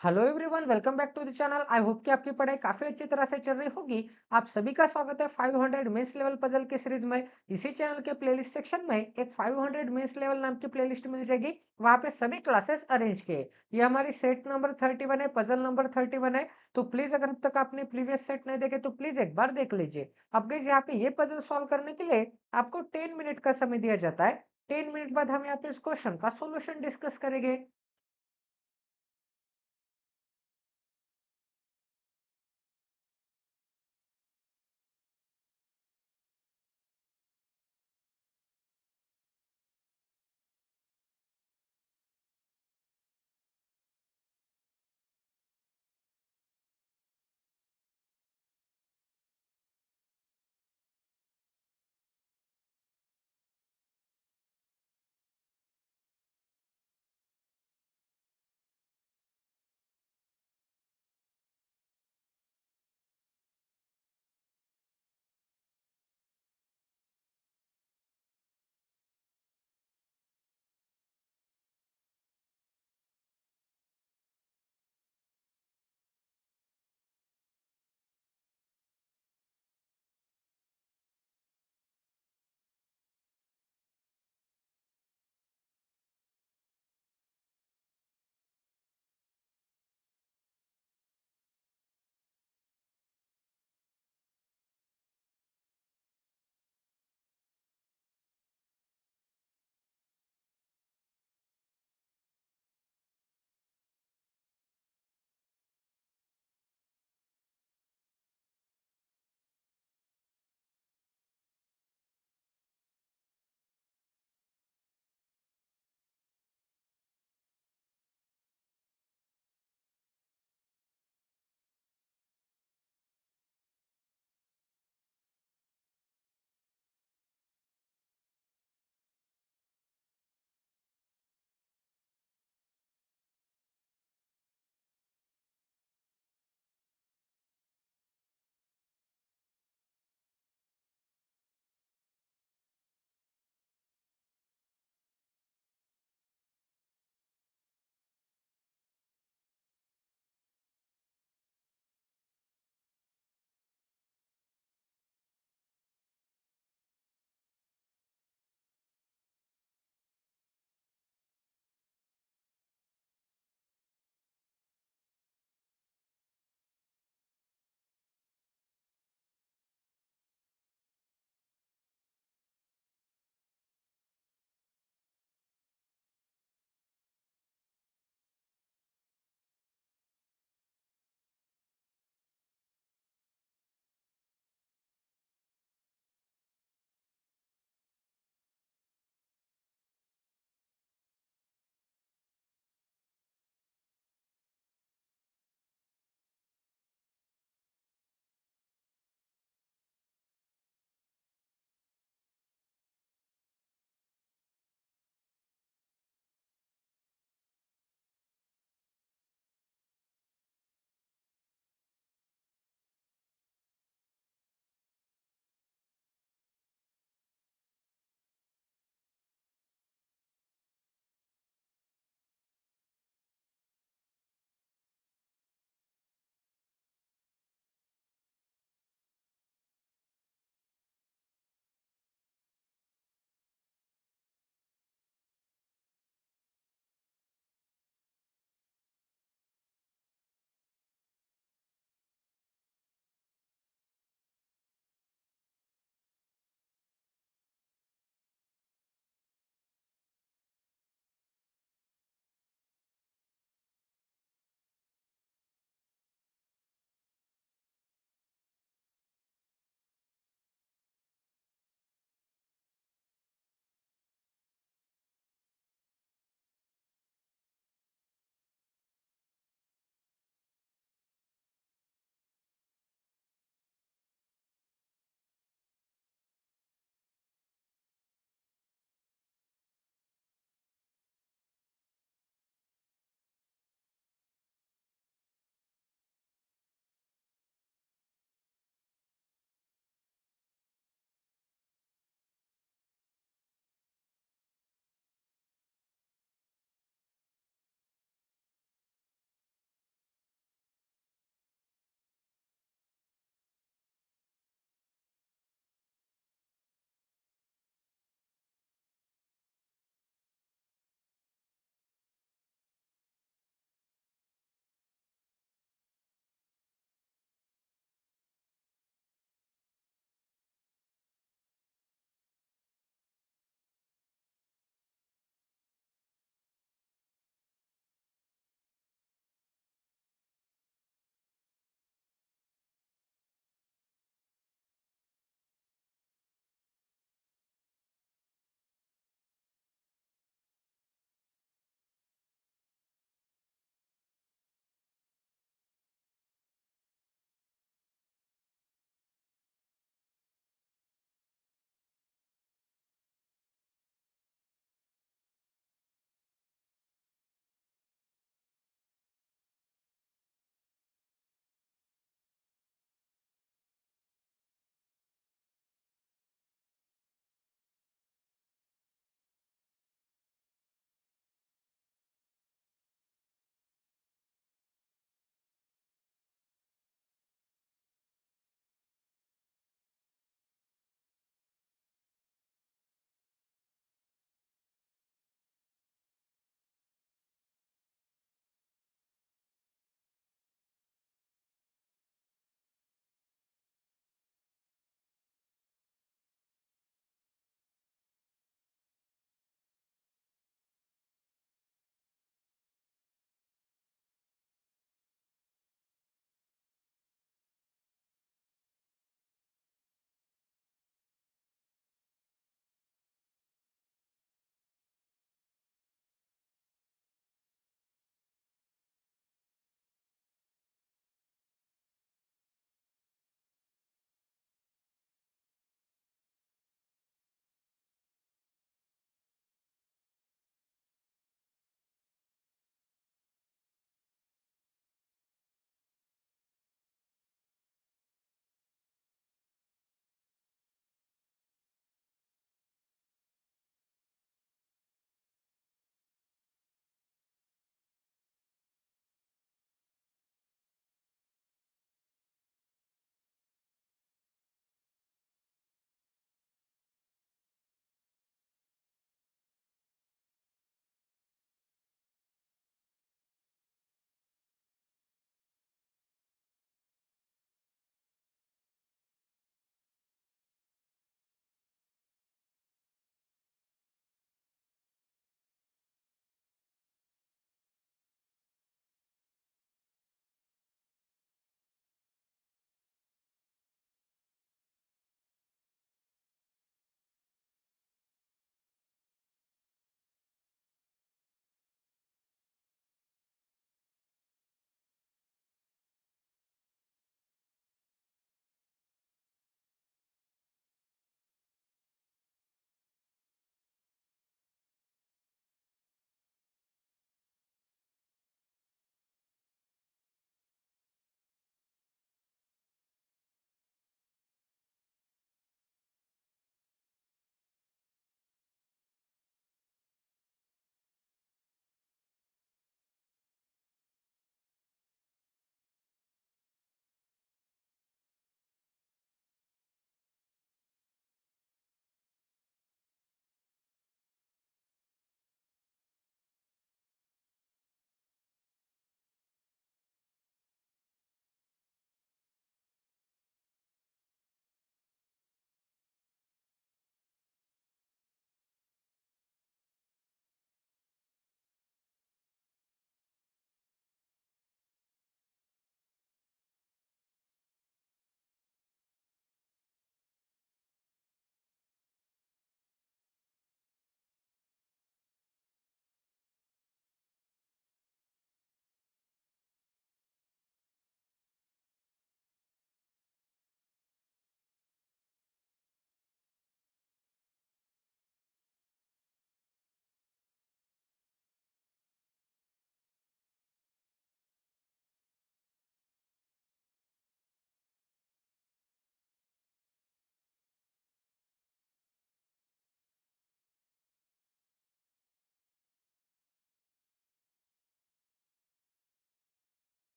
Hello everyone, welcome back to the channel. I hope कि आपकी पढ़ाई काफी अच्छी तरह से चल रही होगी। आप सभी का स्वागत है 500 मेंस लेवल पजल के सीरीज में। इसी चैनल के प्लेलिस्ट सेक्शन में एक 500 मेंस लेवल नाम की प्लेलिस्ट मिल जाएगी। वहां पे सभी क्लासेस अरेंज किए। ये हमारी सेट नंबर 31 है, पजल नंबर 31 है। तो प्लीज अगर अब तक आपने प्रीवियस सेट नहीं देखे तो प्लीज एक बार देख लीजिए। अब गाइस यहाँ पे ये पजल सॉल्व करने के लिए आपको 10 मिनट का समय दिया जाता है। 10 मिनट बाद हम यहाँ पे इस क्वेश्चन का सोल्यूशन डिस्कस करेंगे।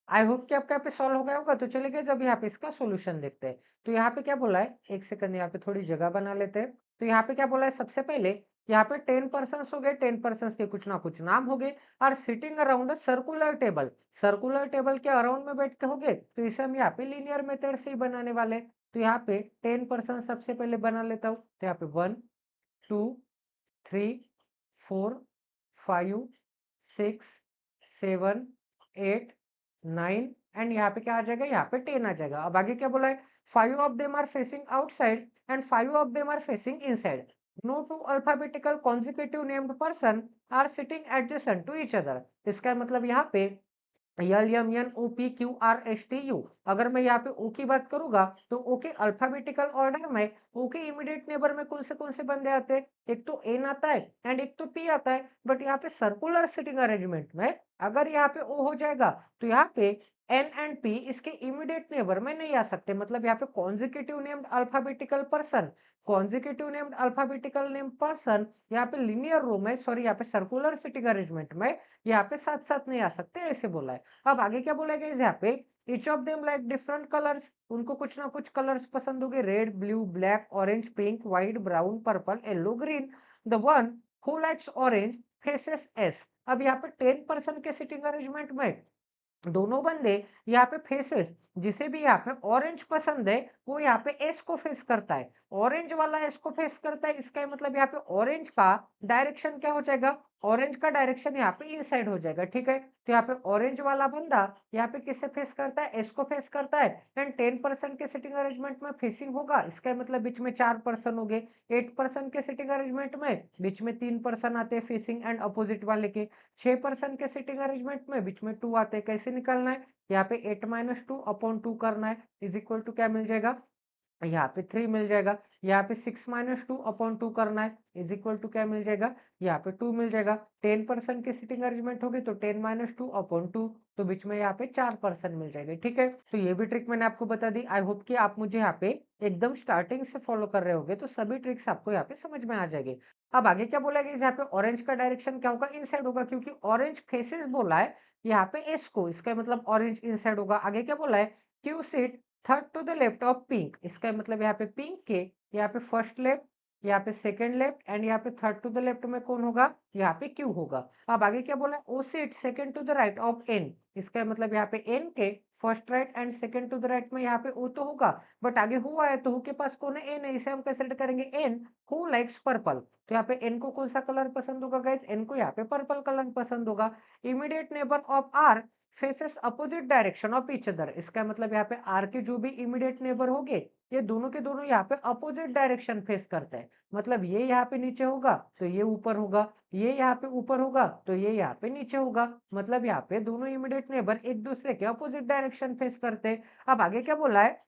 आई होप कि आपका यहाँ पे सॉल्व हो गया होगा। तो चलिए गाइस, अब यहाँ पे इसका सॉल्यूशन देखते हैं। तो यहाँ पे क्या बोला है, एक सेकंड यहाँ पे थोड़ी जगह बना लेते हैं। तो यहाँ पे क्या बोला है, सबसे पहले यहाँ पे 10 पर्सन्स हो गए, 10 पर्सन्स के कुछ ना कुछ नाम हो गए और sitting around a circular table के अराउंड में बैठ के हो गए। तो इसे हम यहाँ पे लीनियर मेथड से ही बनाने वाले हैं। तो यहाँ पे 10 पर्सन सबसे पहले बना लेता हूँ। तो यहाँ पे 1 2 3 4 5 6 7 8 9 एंड यहाँ पे क्या आ जाएगा, यहाँ पे 10 आ जाएगा। अब आगे क्या बोला है, 5 of them are facing outside and 5 of them are facing inside. No two alphabetical consecutive named person are sitting adjacent to each other. इसका मतलब यहाँ पे L M N O P Q R S T U. अगर मैं यहाँ पे ओ की बात करूंगा तो ओ के अल्फाबेटिकल ऑर्डर में ओ के इमीडिएट नेबर में कौन से बंदे आते हैं, एक तो एन आता है एंड एक तो पी आता है। बट यहाँ पे सर्कुलर सिटिंग अरेंजमेंट में अगर यहाँ पे ओ हो जाएगा तो यहाँ पे एन एंड पी इसके इमीडिएट नेबर में नहीं आ सकते। मतलब यहाँ पे consecutive named alphabetical name person यहाँ पे लीनियर रो में, सॉरी यहाँ पे सर्कुलर सिटिंग अरेंजमेंट में यहाँ पे साथ साथ नहीं आ सकते, ऐसे बोला है। अब आगे क्या बोला गया यहाँ पे, each of them like different colours, उनको कुछ ना कुछ कलर्स पसंद होंगे, red blue black orange pink white brown purple yellow green. The one who likes orange faces S. अब यहाँ पे 10 पर्सन के सिटिंग अरेंजमेंट में दोनों बंदे यहाँ पे फेसेस, जिसे भी यहाँ पे ऑरेंज पसंद है वो यहाँ पे एस को फेस करता है, ऑरेंज वाला एस को फेस करता है। इसका मतलब यहाँ पे ऑरेंज का डायरेक्शन क्या हो जाएगा, ऑरेंज का डायरेक्शन यहाँ पे इनसाइड हो जाएगा। ठीक है, तो यहाँ पे ऑरेंज वाला बंदा यहाँ पे किससे फेस करता है, एस को फेस करता है एंड 10 पर्सन के सिटिंग अरेंजमेंट में फेसिंग होगा। इसका मतलब बीच में 4 पर्सन हो गए। 8 पर्सन के सिटिंग अरेंजमेंट में बीच में 3 पर्सन आते हैं फेसिंग एंड अपोजिट वाले के। 6 पर्सन के सिटिंग अरेंजमेंट में बीच में 2 आते हैं। कैसे निकालना है, यहाँ पे 8 - 2 अपॉन 2 करना है, इज इक्वल टू क्या मिल जाएगा, यहाँ पे 3 मिल जाएगा। यहाँ पे 6 - 2 अपॉन 2 करना है, इज इक्वल टू क्या मिल जाएगा, यहाँ पे 2 मिल जाएगा। 10 पर्सन की सिटिंग अरेंजमेंट होगी तो 10 - 2 अपॉन 2, तो बीच में यहाँ पे 4 पर्सन मिल जाएंगे। ठीक है, तो ये भी ट्रिक मैंने आपको बता दी। आई होप कि आप मुझे यहाँ पे एकदम स्टार्टिंग से फॉलो कर रहे होगे, तो सभी ट्रिक्स आपको यहाँ पे समझ में आ जाएगी। अब आगे क्या बोला गया, यहाँ पे ऑरेंज का डायरेक्शन क्या होगा, इनसाइड होगा, क्योंकि ऑरेंज फेसेस बोला है यहाँ पे एस को, इसका मतलब ऑरेंज इनसाइड होगा। आगे क्या बोला है, Q sit third to the left of pink. इसका मतलब यहाँ पे पिंक के यहाँ पे फर्स्ट लेफ्ट, यहाँ पे सेकंड लेफ्ट एंड यहाँ पे थर्ड टू द लेफ्ट में कौन होगा, यहाँ पे क्यू होगा। अब आगे क्या बोला है, O sit second to the right of N. इसका मतलब यहाँ पे एन के first right and second to the right में यहाँ पे ओ तो होगा, बट आगे हु आया तो हु के पास कौन है, एन है। इसे हम कंसिडर करेंगे एन हु लाइक्स पर्पल। तो यहाँ पे एन को कौन सा कलर पसंद होगा गाइस, एन को यहाँ पे पर्पल कलर पसंद होगा। Immediate neighbour of R faces opposite direction of each other. इसका मतलब यहाँ पे आर के जो भी इमीडिएट नेबर होंगे ये दोनों के दोनों यहाँ पे अपोजिट डायरेक्शन फेस करते हैं। मतलब ये यहाँ पे नीचे होगा तो ये ऊपर होगा, ये यहाँ पे ऊपर होगा तो ये यहाँ पे नीचे होगा। मतलब यहाँ पे दोनों इमीडिएट नेबर एक दूसरे के अपोजिट डायरेक्शन फेस करते हैं। अब आगे क्या बोला है,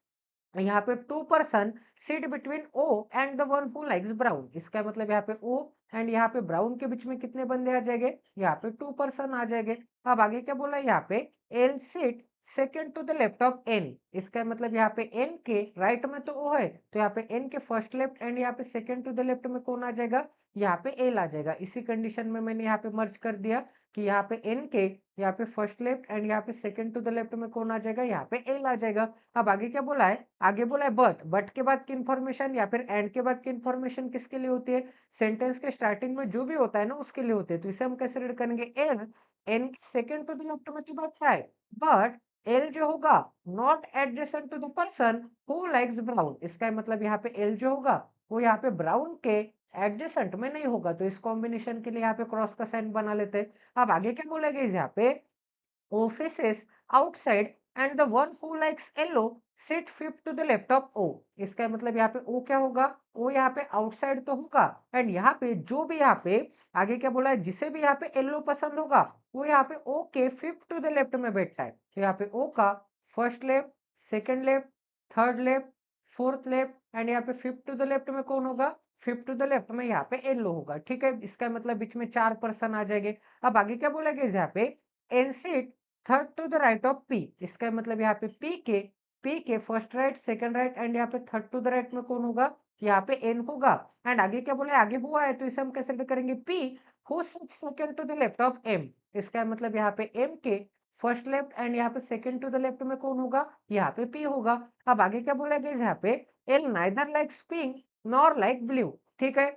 यहाँ पे 2 person sit between O and the one who likes brown. इसका मतलब यहाँ पे ओ एंड यहाँ पे ब्राउन के बीच में कितने बंदे आ जाएंगे, यहाँ पे 2 पर्सन आ जाएंगे। अब आगे क्या बोला है, यहाँ पे L sit second to the left of N. इसका मतलब यहाँ पे एन के राइट में तो ओ है, तो यहाँ पे एन के फर्स्ट लेफ्ट एंड यहाँ पे सेकेंड टू द लेफ्ट में कौन आ जाएगा, यहाँ पे एल आ जाएगा। इसी कंडीशन में मैंने यहाँ पे मर्ज कर दिया कि यहाँ पे एन के यहाँ पे फर्स्ट लेफ्ट एंड यहाँ पे सेकेंड टू द लेफ्ट में कौन आ जाएगा, यहाँ पे एल आ जाएगा। अब आगे क्या बोला है, आगे बोला है बट के बाद की इंफॉर्मेशन या फिर एंड के बाद की इंफॉर्मेशन किसके लिए होती है, सेंटेंस के स्टार्टिंग में जो भी होता है ना उसके लिए होते हैं। तो इसे हम कैसे रीड करेंगे, L N second to the left में तो बात क्या है, बट एल जो होगा not adjacent to the person who likes brown. इसका मतलब यहाँ पे एल जो होगा वो यहाँ पे ब्राउन के एडजेसेंट में नहीं होगा। तो इस कॉम्बिनेशन के लिए यहाँ पे क्रॉस का साइन बना लेते हैं। अब आगे क्या बोलेगा इस यहाँ पे, O faces outside and the one who likes yellow sit fifth to the left of O। इसका मतलब यहाँ पे O क्या होगा, O यहाँ पे आउटसाइड तो होगा एंड यहाँ पे जो भी यहाँ पे आगे क्या बोला है, जिसे भी यहाँ पे येलो पसंद होगा वो यहाँ पे O के फिफ्थ टू द लेफ्ट में बैठता है। तो यहाँ पे O का first left, second left, third left, fourth left and यहाँ पे फिफ्थ टू द लेफ्ट में कौन होगा, फिफ्थ टू द लेफ्ट में यहाँ पे येलो होगा। ठीक है, इसका मतलब बीच में 4 पर्सन आ जाएंगे। अब आगे क्या बोला गया यहाँ पे, N seat third to the right of P. इसका मतलब यहाँ पे पी के first right second right and यहाँ पे थर्ड टू द राइट में कौन होगा, यहाँ पे एन होगा। एंड आगे क्या बोला है, आगे हुआ है तो इसे हम कैसे करेंगे, P who sits second to the left of M. इसका मतलब यहाँ पे एम के फर्स्ट लेफ्ट एंड यहाँ पे सेकंड टू द लेफ्ट में कौन होगा, यहाँ पे पी होगा। अब आगे क्या बोला गया यहाँ पे, L neither likes pink nor like blue, ठीक है।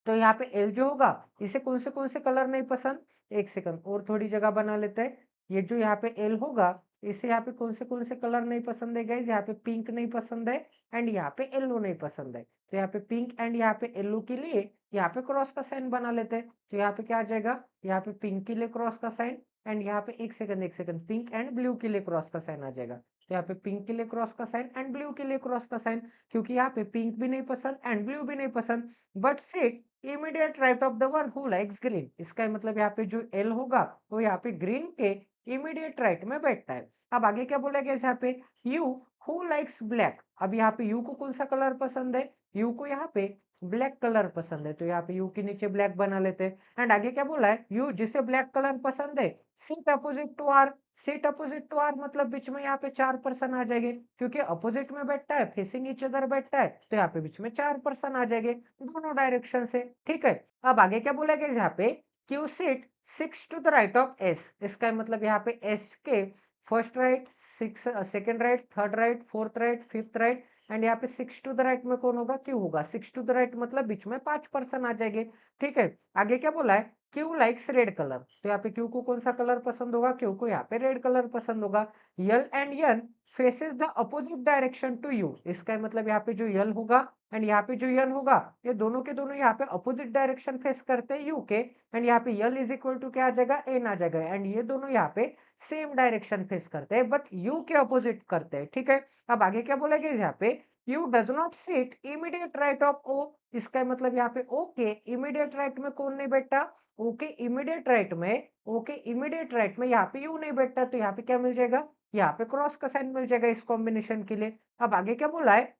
तो यहाँ पे एल जो होगा, इसे कौन से कलर नहीं पसंद, एक सेकंड और थोड़ी जगह बना लेते हैं। ये जो यहाँ पे एल होगा, इसे यहाँ पे कौन से कलर नहीं पसंद है गाइज, यहाँ पे पिंक नहीं पसंद है एंड यहाँ पे येलो नहीं पसंद है। तो यहाँ पे पिंक एंड यहाँ पे येलो के लिए यहाँ पे क्रॉस का साइन बना लेते हैं। तो यहाँ पे क्या आ जाएगा, यहाँ पे पिंक के लिए क्रॉस का साइन एंड यहाँ पे एक सेकंड पिंक एंड ब्लू के लिए क्रॉस का साइन आ जाएगा। तो यहाँ पे पिंक के लिए क्रॉस का साइन एंड ब्लू के लिए क्रॉस का साइन, क्योंकि यहाँ पे पिंक भी नहीं पसंद एंड ब्लू भी नहीं पसंद, but seat immediate right of the one who likes green. इसका मतलब यहाँ पे जो एल होगा वो यहाँ पे ग्रीन के इमीडिएट राइट में बैठता है। अब आगे क्या बोला गया यहाँ पे, यू हु लाइक्स ब्लैक। अब यहाँ पे यू को कौन सा कलर पसंद है, यू को यहाँ पे ब्लैक कलर पसंद है। तो यहाँ पे यू के नीचे ब्लैक बना लेते हैं एंड आगे क्या बोला है, यू जिसे ब्लैक कलर पसंद है sit opposite to R. Sit opposite to R मतलब बीच में यहाँ पे 4 पर्सन आ जाएंगे, क्योंकि अपोजिट में बैठता है, फेसिंग ईच अदर बैठता है, तो यहाँ पे बीच में 4 पर्सन आ जाएंगे दोनों डायरेक्शन से, ठीक है। अब आगे क्या बोला गया यहाँ पे, Q sit 6 to the right of S. इसका मतलब यहाँ पे एस के first right, six second right, third right, fourth right, fifth right and यहाँ पे 6 टू द राइट में कौन होगा, क्यू होगा। 6 टू द राइट मतलब बीच में 5 पर्सन आ जाएंगे, ठीक है। आगे क्या बोला है, क्यू लाइक्स रेड कलर। तो यहाँ पे क्यू को कौन सा कलर पसंद होगा, क्यू को यहाँ पे रेड कलर पसंद होगा। L and N faces the opposite direction to you. इसका मतलब यहाँ पे जो यल होगा एंड यहाँ पे जो यन होगा, ये दोनों के दोनों यहाँ पे अपोजिट डायरेक्शन फेस करते हैं यू के एंड यहाँ पे यल इज इक्वल टू क्या आ जाएगा, एन आ जाएगा एंड ये दोनों यहाँ पे सेम डायरेक्शन फेस करते हैं बट यू के अपोजिट करते हैं, ठीक है। अब आगे क्या बोलेगा यहाँ पे, U does not sit immediate right of O. इसका मतलब यहाँ पे ओ के इमीडिएट राइट में कौन नहीं बैठा, ओ के इमीडिएट राइट में, ओ के इमीडिएट राइट में यहाँ पे यू नहीं बैठता। तो यहाँ पे क्या मिल जाएगा, यहाँ पे क्रॉस का साइन मिल जाएगा इस कॉम्बिनेशन के लिए। अब आगे क्या बोला है,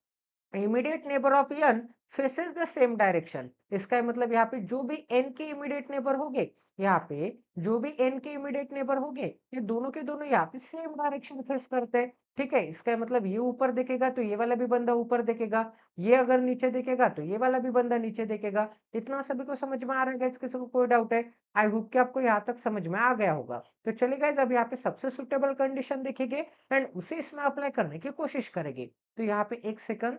immediate neighbour of N faces the same direction. इसका मतलब यहाँ पे जो भी एन के इमीडिएट नेबर होंगे, यहाँ पे जो भी एन के इमीडिएट नेबर होंगे, ये दोनों के दोनों यहाँ पे सेम डायरेक्शन फेस करते हैं, ठीक है। इसका मतलब ये ऊपर देखेगा तो ये वाला भी बंदा ऊपर देखेगा, ये अगर नीचे देखेगा तो ये वाला भी बंदा नीचे देखेगा। इतना सभी को समझ में आ रहा है गाइस, किसी को कोई डाउट है? आई होप कि आपको यहाँ तक समझ में आ गया होगा। तो चलिए गाइस, अब यहाँ पे सबसे सुटेबल कंडीशन देखेंगे एंड उसे इसमें अप्लाई करने की कोशिश करेंगे। तो यहाँ पे एक सेकंड,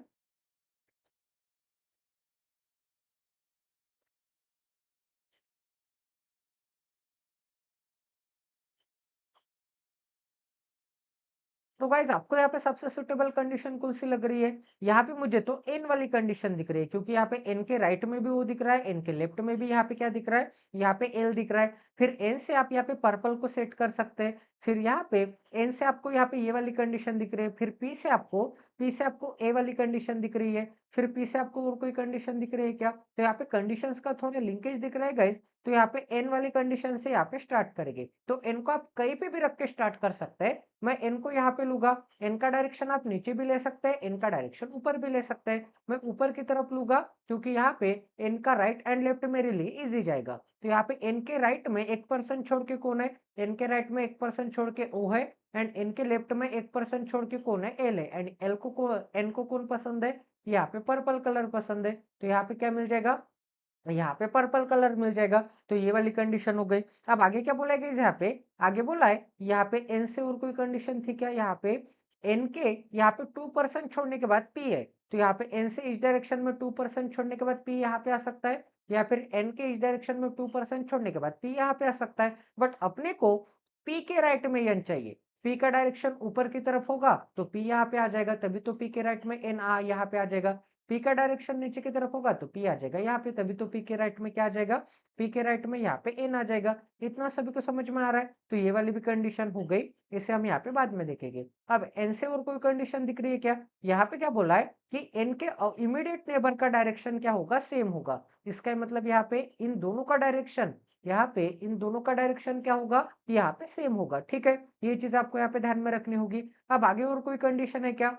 तो गाइस आपको यहाँ पे सबसे सुटेबल कंडीशन कौन सी लग रही है? यहाँ पे मुझे तो एन वाली कंडीशन दिख रही है, क्योंकि यहाँ पे एन के राइट में भी वो दिख रहा है, एन के लेफ्ट में भी यहाँ पे क्या दिख रहा है, यहाँ पे एल दिख रहा है। फिर एन से आप यहाँ पे पर्पल को सेट कर सकते हैं। फिर यहाँ पे एन से आपको यहाँ पे ये वाली कंडीशन दिख रही है। फिर पी से आपको ए वाली कंडीशन दिख रही है। फिर पी से आपको और कोई कंडीशन दिख रही है क्या? तो यहाँ पे कंडीशंस का थोड़ा लिंकेज दिख रहा है गाइज। तो यहाँ पे एन वाली कंडीशन से यहाँ पे स्टार्ट करेंगे। तो एन को आप कहीं पे भी रख के स्टार्ट कर सकते हैं। मैं एन को यहाँ पे लूंगा, एन का डायरेक्शन आप नीचे भी ले सकते हैं, एन का डायरेक्शन ऊपर भी ले सकते हैं। मैं ऊपर की तरफ लूंगा, क्योंकि यहाँ पे एन का राइट एंड लेफ्ट मेरे लिए इजी जाएगा। तो यहाँ पे एन के राइट में एक पर्सन छोड़ के कौन है, एन के राइट में एक पर्सन छोड़ के ओ है एंड एन के लेफ्ट में एक पर्सन छोड़ के कौन है, एल है एंड एल को एन को कौन पसंद है, यहाँ पे पर्पल कलर पसंद है। तो यहाँ पे क्या मिल जाएगा, यहाँ पे पर्पल कलर मिल जाएगा। तो ये वाली कंडीशन हो गई। अब आगे क्या बोला गया यहाँ पे, आगे बोला है यहाँ पे एन से और कोई कंडीशन थी क्या, यहाँ पे एन के यहाँ पे 2% छोड़ने के बाद पी है। तो यहाँ पे एन से इस डायरेक्शन में 2% छोड़ने के बाद पी यहाँ पे आ सकता है, या फिर एन के इस डायरेक्शन में 2% छोड़ने के बाद पी यहाँ पे आ सकता है। बट अपने को पी के राइट में एन चाहिए। पी का डायरेक्शन ऊपर की तरफ होगा तो पी यहाँ पे आ जाएगा, तभी तो पी के राइट में एन यहाँ पे आ जाएगा। पी का डायरेक्शन नीचे की तरफ होगा तो पी आ जाएगा यहाँ पे, तभी तो पी के राइट में क्या आ जाएगा, पी के राइट में यहाँ पे एन आ जाएगा। इतना सभी को समझ में आ रहा है? तो ये वाली भी कंडीशन हो गई, इसे हम यहाँ पे बाद में देखेंगे। अब एन से और कोई कंडीशन दिख रही है क्या? यहाँ पे क्या बोला है कि एन के इमीडिएट नेबर का डायरेक्शन क्या होगा, सेम होगा। इसका मतलब यहाँ पे इन दोनों का डायरेक्शन, यहाँ पे इन दोनों का डायरेक्शन क्या होगा, यहाँ पे सेम होगा, ठीक है। ये चीज आपको यहाँ पे ध्यान में रखनी होगी। अब आगे और कोई कंडीशन है क्या,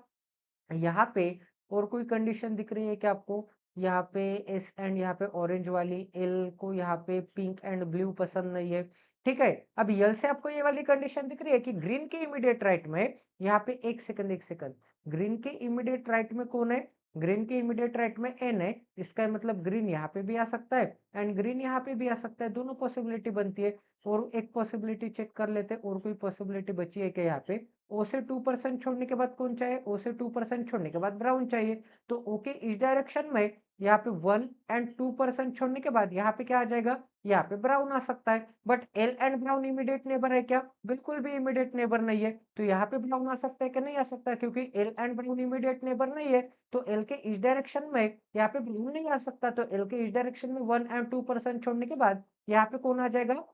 यहाँ पे और कोई कंडीशन दिख रही है क्या आपको? यहाँ पे एस एंड यहाँ पे ऑरेंज वाली, एल को यहाँ पे पिंक एंड ब्लू पसंद नहीं है, ठीक है। अब यल से आपको ये वाली कंडीशन दिख रही है कि ग्रीन के इमीडिएट राइट में, यहाँ पे एक सेकंड, ग्रीन के इमीडिएट राइट में कौन है, ग्रीन के इमीडिएट राइट में एन है, इसका मतलब ग्रीन यहाँ पे भी आ सकता है एंड ग्रीन यहाँ पे भी आ सकता है, दोनों पॉसिबिलिटी बनती है। और एक पॉसिबिलिटी चेक कर लेते हैं, और कोई पॉसिबिलिटी बची है क्या यहाँ पे? ओ से 2% छोड़ने के बाद कौन चाहिए? ओ से 2% छोड़ने के बाद ब्राउन चाहिए। तो ओ के इस डायरेक्शन में यहाँ पे 1 एंड 2% छोड़ने के बाद यहाँ पे क्या आ जाएगा? यहाँ पे ब्राउन आ सकता है। But L and brown immediate neighbour है क्या? बिल्कुल भी इमीडिएट नेबर नहीं है। तो यहाँ पे ब्राउन आ सकता है कि नहीं आ सकता? क्योंकि L and brown immediate neighbour नहीं है, तो एल के इस डायरेक्शन में यहाँ पे ब्राउन नहीं आ सकता। तो एल के इस डायरेक्शन में 1 एंड 2% छोड़ने के बाद यहाँ पे कौन आ जाएगा?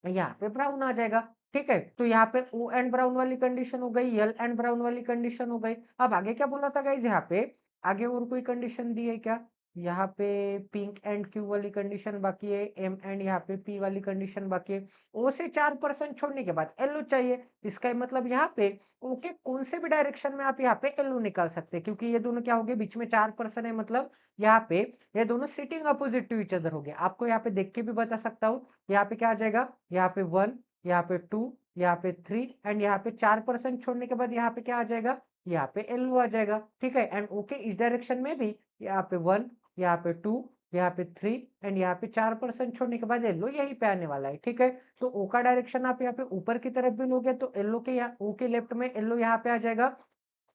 यहाँ पे ब्राउन आ जाएगा। ठीक है, तो यहाँ पे ओ एंड ब्राउन वाली कंडीशन हो गई, एल एंड ब्राउन वाली कंडीशन हो गई। अब आगे क्या बोला था गाइज? यहाँ पे आगे और कोई कंडीशन दी है क्या? यहाँ पे पिंक एंड क्यू वाली कंडीशन बाकी है, एम एंड यहाँ पे पी वाली कंडीशन बाकी है। ओ से 4% छोड़ने के बाद एलओ चाहिए। इसका मतलब यहाँ पे ओ के कौन से भी डायरेक्शन में आप यहाँ पे एलओ निकाल सकते हैं, क्योंकि ये दोनों क्या हो गए? बीच में 4% है, मतलब यहाँ पे ये दोनों sitting opposite to each other हो गए। आपको यहाँ पे देख के भी बता सकता हूँ। यहाँ पे क्या आ जाएगा? यहाँ पे 1, यहाँ पे 2, यहाँ पे 3 एंड यहाँ पे 4% छोड़ने के बाद यहाँ पे क्या आ जाएगा? यहाँ पे एल आ जाएगा। ठीक है, एंड ओके इस डायरेक्शन में भी यहाँ पे 1, यहाँ पे 2, यहाँ पे 3 एंड यहाँ पे 4% छोड़ने के बाद येलो यहीं पे आने वाला है। ठीक है, तो ओ का डायरेक्शन आप यहाँ पे ऊपर की तरफ भी लोगे तो येलो के यहाँ ओ के लेफ्ट में येलो यहाँ पे आ जाएगा।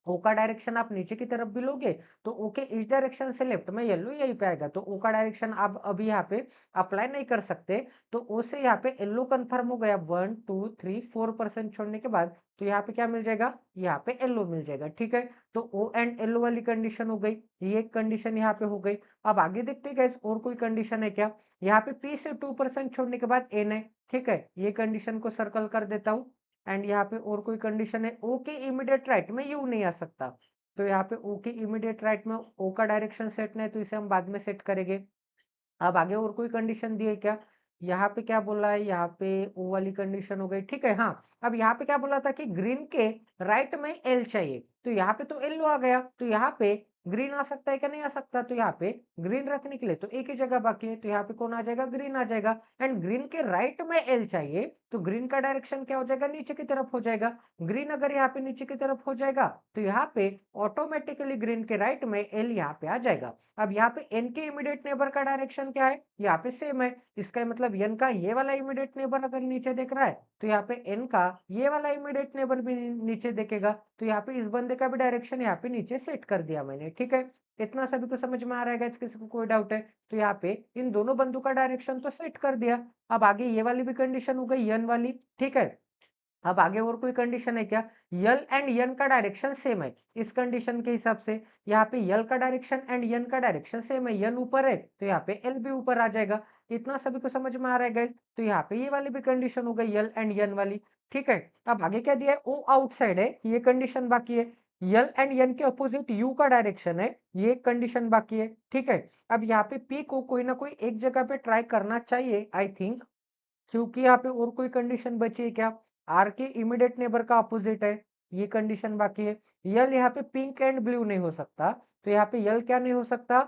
ओ का डायरेक्शन आप नीचे की तरफ भी लोगे तो ओ के इस डायरेक्शन से लेफ्ट में येलो यहीं पे आएगा। तो ओ का डायरेक्शन आप अभी यहाँ पे अप्लाई नहीं कर सकते। तो ओ से यहाँ पे येलो कंफर्म हो गया 1 2 3 4% छोड़ने के बाद। तो यहाँ पे क्या मिल जाएगा? यहाँ पे येलो मिल जाएगा। ठीक है, तो ओ एंड येलो वाली कंडीशन हो गई, ये एक कंडीशन यहाँ पे हो गई। अब आगे देखते हैं गाइस और कोई कंडीशन है क्या? यहाँ पे पी से 2% छोड़ने के बाद एन है। ठीक है, ये कंडीशन को सर्कल कर देता हूँ। एंड यहाँ पे और कोई कंडीशन है, ओ के इमीडिएट राइट में यू नहीं आ सकता। तो यहाँ पे ओ के इमीडिएट राइट में ओ का डायरेक्शन सेट नहीं है, तो इसे हम बाद में सेट करेंगे। अब आगे और कोई कंडीशन दी है क्या? यहाँ पे क्या बोला है? यहाँ पे ओ वाली कंडीशन हो गई। ठीक है, हाँ। अब यहाँ पे क्या बोला था कि ग्रीन के राइट में एल चाहिए, तो यहाँ पे तो एल आ गया। तो यहाँ पे ग्रीन आ सकता है क्या? नहीं आ सकता। तो यहाँ पे ग्रीन रखने के लिए तो एक ही जगह बाकी है, तो यहाँ पे कौन आ जाएगा? ग्रीन आ जाएगा। एंड ग्रीन के राइट में एल चाहिए, तो ग्रीन का डायरेक्शन क्या हो जाएगा? नीचे की तरफ हो जाएगा। ग्रीन अगर यहाँ पे नीचे की तरफ हो जाएगा तो यहाँ पे ऑटोमेटिकली ग्रीन के राइट में एल यहाँ पे आ जाएगा। अब यहाँ पे एन के इमीडिएट नेबर का डायरेक्शन क्या है? यहाँ पे सेम है। इसका मतलब एन का ये वाला इमीडिएट नेबर अगर नीचे देख रहा है तो यहाँ पे एन का ये वाला इमीडिएट नेबर भी नीचे देखेगा। तो यहाँ पे इस बंदे का भी डायरेक्शन यहाँ पे नीचे सेट कर दिया मैंने। ठीक है, इतना सभी को समझ में आ रहा है? किसी को कोई डाउट है? तो यहाँ पे इन दोनों बंदों का डायरेक्शन तो सेट कर दिया। अब आगे ये वाली भी कंडीशन हो गई एन वाली। ठीक है, अब आगे और कोई कंडीशन है क्या? यल एंड यन का डायरेक्शन सेम है। इस कंडीशन के हिसाब से यहाँ पे यल का डायरेक्शन एंड यन का डायरेक्शन सेम है। यन ऊपर है तो यहाँ पे एल भी ऊपर आ जाएगा। इतना सभी को समझ में आ रहा है गाइस? तो यहाँ पे ये वाली भी कंडीशन हो गई यल एंड यन वाली। ठीक है, अब आगे क्या दिया है? ओ आउटसाइड है, ये कंडीशन बाकी है। यल एंड यन के अपोजिट यू का डायरेक्शन है, ये कंडीशन बाकी है। ठीक है, अब यहाँ पे पी को कोई ना कोई एक जगह पे ट्राई करना चाहिए आई थिंक, क्योंकि यहाँ पे और कोई कंडीशन बची है क्या? आर के इमीडिएट नेबर का अपोजिट है, ये कंडीशन बाकी है। यल यहाँ पे पिंक एंड ब्लू नहीं हो सकता, तो यहाँ पे यल क्या नहीं हो सकता?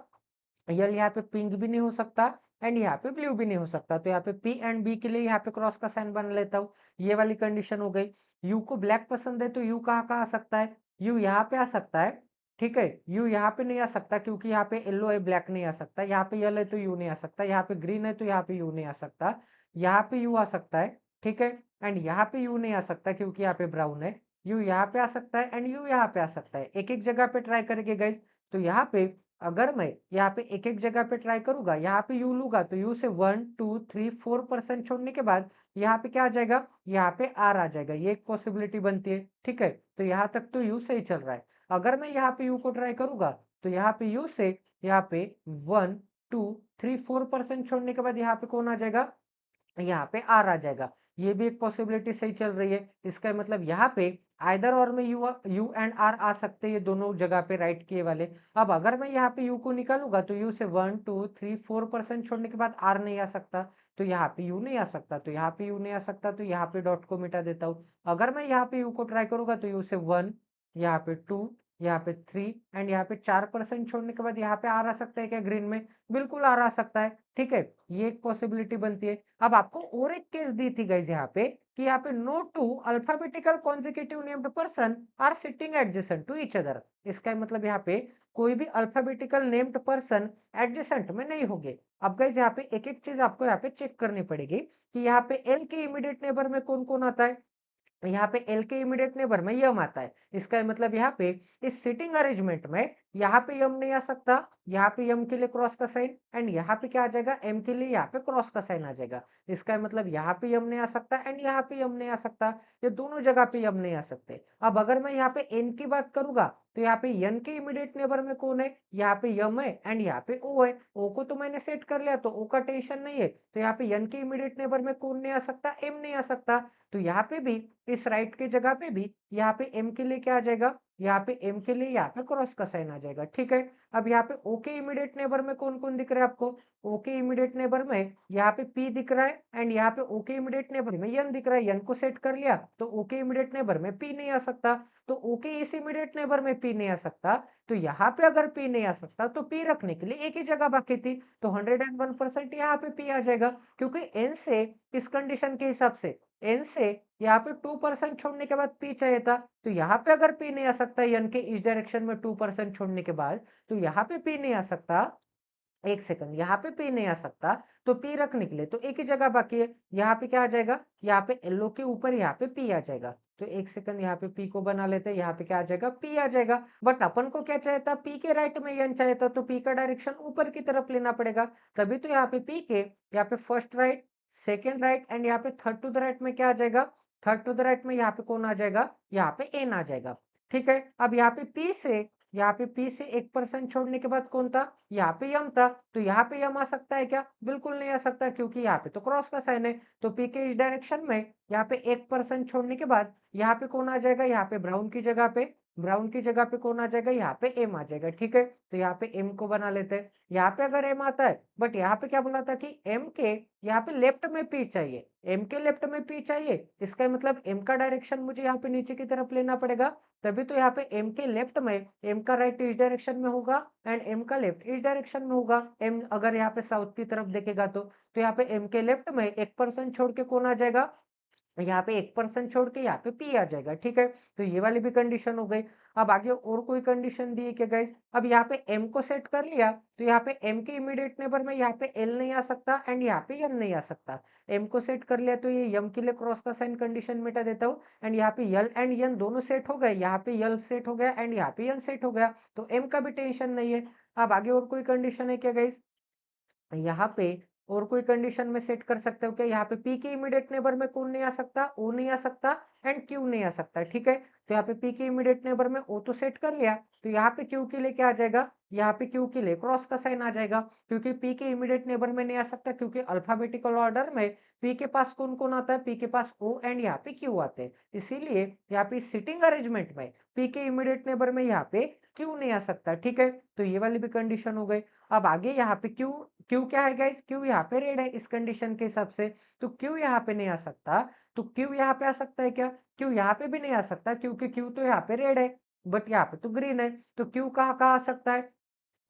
यल यहाँ पे पिंक भी नहीं हो सकता एंड यहाँ पे ब्लू भी नहीं हो सकता। तो यहाँ पे पी एंड बी के लिए यहाँ पे क्रॉस का साइन बना लेता हूँ। ये वाली कंडीशन हो गई। यू को ब्लैक पसंद है तो यू कहाँ कहाँ आ सकता है? यू यहाँ पे आ सकता है। ठीक है, यू यहाँ पे नहीं आ सकता क्योंकि यहाँ पे येलो है, ब्लैक नहीं आ सकता। यहाँ पे येलो है तो यू नहीं आ सकता। यहाँ पे ग्रीन है तो यहाँ पे यू नहीं आ सकता। यहाँ पे यू आ सकता है। ठीक है, एंड यहाँ पे यू नहीं आ सकता क्योंकि यहाँ पे ब्राउन है। यू यहाँ पे आ सकता है एंड यू यहाँ पे आ सकता है। एक एक जगह पे ट्राई करेंगे गाइज। तो यहाँ पे अगर मैं यहाँ पे एक एक जगह पे ट्राई करूंगा, यहाँ पे यू लूंगा तो यू से 1 2 3 4% छोड़ने के बाद यहाँ पे क्या आ जाएगा? यहाँ पे आर आ जाएगा। ये एक पॉसिबिलिटी बनती है। ठीक है, तो यहाँ तक तो यू से ही चल रहा है। अगर मैं यहाँ पे यू को ट्राई करूंगा तो यहाँ पे यू से यहाँ पे 1 2 3 4% छोड़ने के बाद यहाँ पे कौन आ जाएगा? यहाँ पे आर आ जाएगा। ये भी एक पॉसिबिलिटी सही चल रही है। इसका मतलब यहाँ पे आइदर और में यू एंड आर आ सकते हैं, ये दोनों जगह पे राइट के वाले। अब अगर मैं यहाँ पे यू को निकालूंगा तो यू से 1 2 3 4% छोड़ने के बाद आर नहीं आ सकता, तो यहाँ पे यू नहीं आ सकता। तो यहाँ पे यू नहीं आ सकता तो यहाँ पे डॉट को मिटा देता हूँ। अगर मैं यहाँ पे यू को ट्राई करूंगा तो यू से 1, यहाँ पे 2, यहाँ पे 3 एंड यहाँ पे 4% छोड़ने के बाद यहाँ पे आर आ सकता है क्या ग्रीन में? बिल्कुल आर आ सकता है। ठीक है, ये एक पॉसिबिलिटी बनती है। अब आपको और एक केस दी थी गाइज यहाँ पे, कि यहाँ पे no two alphabetical consecutive named person are sitting adjacent to each other. इसका मतलब यहाँ पे कोई भी अल्फाबेटिकल नेम्ड पर्सन एडजेसेंट में नहीं होंगे। अब गाइस यहाँ पे एक एक चीज आपको यहाँ पे चेक करनी पड़ेगी कि यहाँ पे एल के इमीडिएट नेबर में कौन कौन आता है। यहाँ पे एल के इमीडिएट नेबर में यम आता है। इसका मतलब यहाँ पे इस सिटिंग अरेंजमेंट में यहाँ पे यम नहीं आ सकता, यहाँ पे यम के लिए क्रॉस का साइन, एंड यहाँ पे क्या आ जाएगा, एम के लिए यहाँ पे क्रॉस का साइन आ जाएगा। इसका मतलब यहाँ पे यम नहीं आ सकता एंड यहाँ पे यम नहीं आ सकता, ये दोनों जगह पे यम नहीं आ सकते। अब अगर मैं यहाँ पे एन की बात करूंगा तो यहाँ पे एन के इमीडिएट नेबर में कौन है, यहाँ पे यम है एंड यहाँ पे ओ है। ओ को तो मैंने सेट कर लिया तो ओ का टेंशन नहीं है। तो यहाँ पे एन के इमीडिएट नेबर में कौन नहीं आ सकता, एम नहीं आ सकता। तो यहाँ पे भी इस राइट की जगह पे भी यहाँ पे एम के लिए क्या आ जाएगा, यहाँ पे एम के लिए यहाँ पे क्रॉस का साइन आ जाएगा। ठीक है, अब यहाँ पे ओ के इमीडिएट नेबर में कौन कौन दिख रहा है आपको, ओ के इमीडिएट नेबर में यहाँ पे पी दिख रहा है एंड यहाँ पे ओ के इमीडिएट नेबर में एन दिख रहा है। एन को सेट कर लिया तो ओ के इमीडिएट नेबर में पी नहीं आ सकता, तो ओ के इस इमीडिएट नेबर में पी नहीं आ सकता। तो यहाँ पे अगर पी नहीं आ सकता तो पी रखने के लिए एक ही जगह बाकी थी, तो 101% यहाँ पे पी आ जाएगा, क्योंकि एन से इस कंडीशन के हिसाब से एन से यहाँ पे 2% छोड़ने के बाद पी चाहिए था। तो यहाँ पे अगर पी नहीं आ सकता एन के इस डायरेक्शन में 2% छोड़ने के बाद, तो यहाँ पे पी नहीं आ सकता। एक सेकंड, यहाँ पे पी नहीं आ सकता तो पी रखने के लिए तो एक ही जगह बाकी है, यहाँ पे क्या आ जाएगा, यहाँ पे एलओ के ऊपर यहाँ पे पी आ जाएगा। तो एक सेकंड, यहाँ पे पी को बना लेते हैं, यहाँ पे क्या आ जाएगा, पी आ जाएगा। बट अपन को क्या चाहिए था, पी के राइट में एन चाहिए था, तो पी का डायरेक्शन ऊपर की तरफ लेना पड़ेगा। तभी तो यहाँ पे पी के यहाँ पे first right, second right and यहाँ पे थर्ड टू द राइट में क्या आ जाएगा, थर्ड टू द राइट में यहाँ पे कौन आ जाएगा, यहाँ पे एन आ जाएगा। ठीक है, अब यहाँ पे पी से यहाँ पे पी से 1% छोड़ने के बाद कौन था, यहाँ पे यम था। तो यहाँ पे यम आ सकता है क्या, बिल्कुल नहीं आ सकता, क्योंकि यहाँ पे तो क्रॉस का साइन है। तो पी के इस डायरेक्शन में यहाँ पे 1% छोड़ने के बाद यहाँ पे कौन आ जाएगा, यहाँ पे ब्राउन की जगह पे, ब्राउन की जगह पे कौन आ जाएगा, यहाँ पे एम आ जाएगा। ठीक है, तो यहाँ पे एम को बना लेते हैं। यहाँ पे अगर एम आता है, बट यहाँ पे क्या बोला था कि एम के यहाँ पे लेफ्ट में पी चाहिए, एम के लेफ्ट में पी चाहिए। इसका मतलब एम का डायरेक्शन मुझे यहाँ पे नीचे की तरफ लेना पड़ेगा। तभी तो यहाँ पे एम के लेफ्ट में एम का राइट इस डायरेक्शन में होगा एंड एम का लेफ्ट इस डायरेक्शन में होगा। एम अगर यहाँ पे साउथ की तरफ देखेगा तो यहाँ पे एम के लेफ्ट में 1% छोड़ के कौन आ जाएगा, यहाँ पे 1% छोड़ के यहाँ पे पी आ जाएगा। ठीक है, तो ये वाली भी कंडीशन हो गई। अब आगे और कोई कंडीशन दी है क्या गाइज, अब यहाँ पे एम को सेट कर लिया तो यहाँ पे एम के इमीडिएट नेबर में यहाँ पे एल नहीं आ सकता एंड यहाँ पे एम नहीं आ सकता। एम को सेट कर लिया तो ये यम के लिए क्रॉस का साइन कंडीशन मिटा देता हूँ एंड यहाँ पे यल एंड यन दोनों सेट हो गए, यहाँ पे यल सेट हो गया एंड यहाँ पे यन सेट हो गया, तो एम का भी टेंशन नहीं है। अब आगे और कोई कंडीशन है क्या गाइज, यहाँ पे और कोई कंडीशन में सेट कर सकते हो क्या, यहाँ पे पी के इमीडिएट नेबर में कौन नहीं आ सकता, ओ नहीं आ सकता एंड क्यू नहीं आ सकता। ठीक है, तो यहाँ पे पी के इमीडिएट नेबर में ओ तो सेट कर लिया, तो यहाँ पे क्यू के लिए क्या आ जाएगा, यहाँ पे क्यू के लिए क्रॉस का साइन आ जाएगा, क्योंकि पी के इमीडिएट नेबर में नहीं आ सकता, क्योंकि अल्फाबेटिकल ऑर्डर में पी के पास कौन कौन आता है, पी के पास ओ एंड यहाँ पे क्यू आते हैं। इसीलिए यहाँ पे सिटिंग अरेंजमेंट में पी के इमीडिएट नेबर में यहाँ पे क्यू नहीं आ सकता। ठीक है, तो ये वाली भी कंडीशन हो गई। अब आगे यहाँ पे क्यू, क्यू क्या है गाइस, क्यू यहाँ पे रेड है इस कंडीशन के हिसाब से, तो क्यू यहाँ पे नहीं आ सकता। तो क्यू यहाँ पे आ सकता है क्या, क्यू यहाँ पे भी नहीं आ सकता, क्योंकि क्यू तो यहाँ पे रेड है बट यहाँ पे तो ग्रीन है। तो क्यू कहाँ कहाँ आ सकता है,